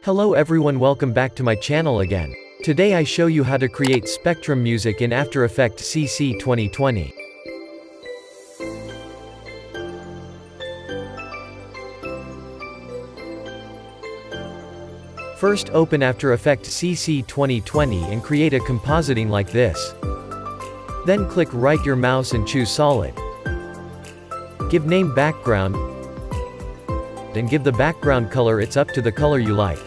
Hello everyone, welcome back to my channel again. Today I show you how to create spectrum music in After Effects CC 2020. First open After Effects CC 2020 and create a compositing like this. Then click right your mouse and choose solid. Give name background and give the background color, it's up to the color you like.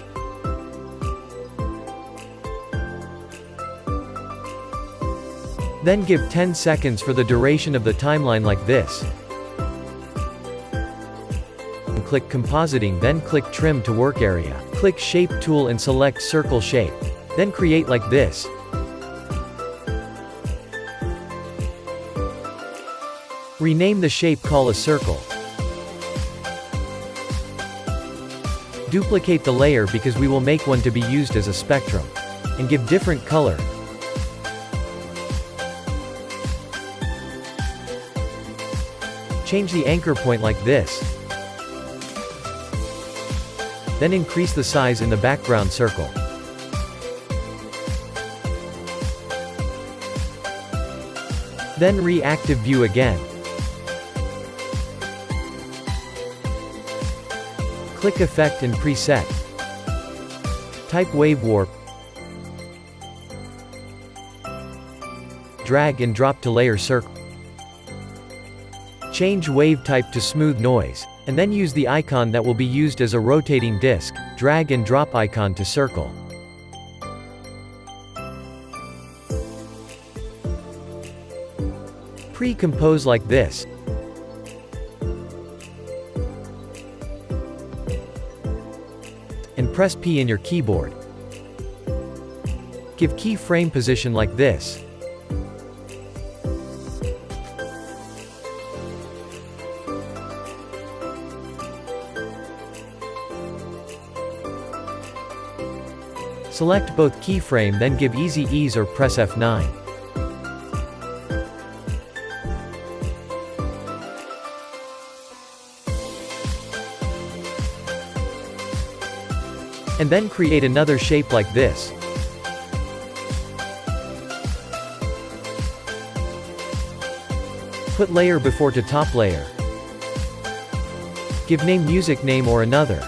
Then give 10 seconds for the duration of the timeline like this. And click compositing, then click trim to work area. Click shape tool and select circle shape. Then create like this. Rename the shape, call a circle. Duplicate the layer because we will make one to be used as a spectrum. And give different color. Change the anchor point like this. Then increase the size in the background circle. Then reactive view again. Click Effect and Preset. Type Wave Warp. Drag and drop to Layer Circle. Change wave type to Smooth Noise, and then use the icon that will be used as a rotating disc, drag and drop icon to circle. Pre-compose like this. And press P in your keyboard. Give keyframe position like this. Select both keyframe, then give easy ease or press F9. And then create another shape like this. Put layer before to top layer. Give name music name or another.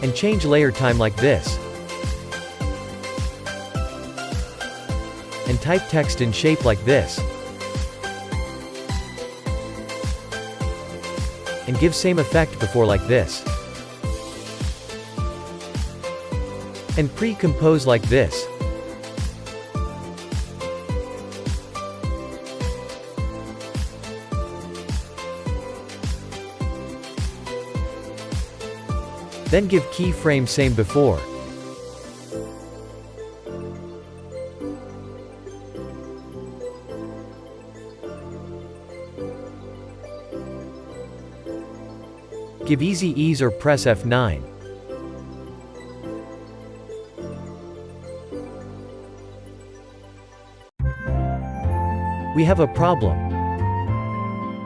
And change layer time like this. And type text in shape like this. And give same effect before like this. And pre-compose like this. Then give keyframe same before. Give easy ease or press F9. We have a problem.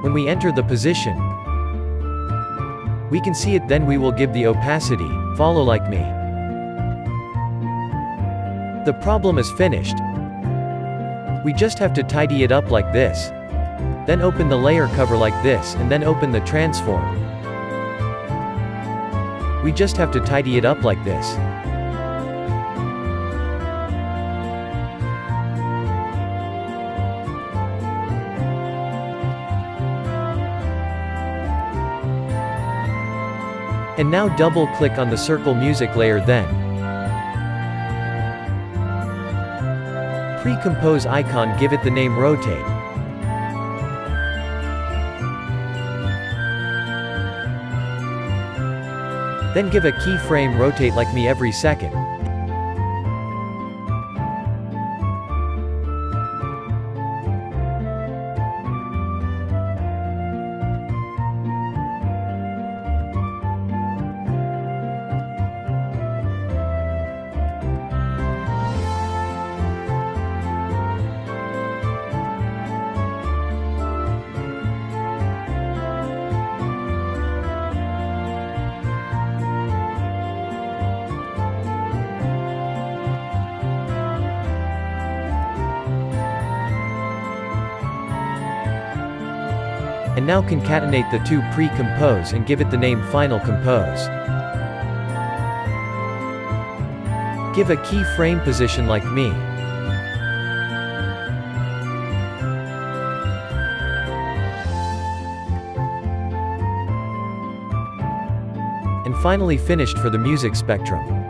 When we enter the position, we can see it, then we will give the opacity, follow like me. The problem is finished. We just have to tidy it up like this. Then open the layer cover like this and then open the transform. We just have to tidy it up like this. And now double click on the circle music layer, then pre-compose icon, give it the name rotate. Then give a keyframe rotate like me every second. And now concatenate the two pre-compose and give it the name Final Compose. Give a keyframe position like me. And finally finished for the music spectrum.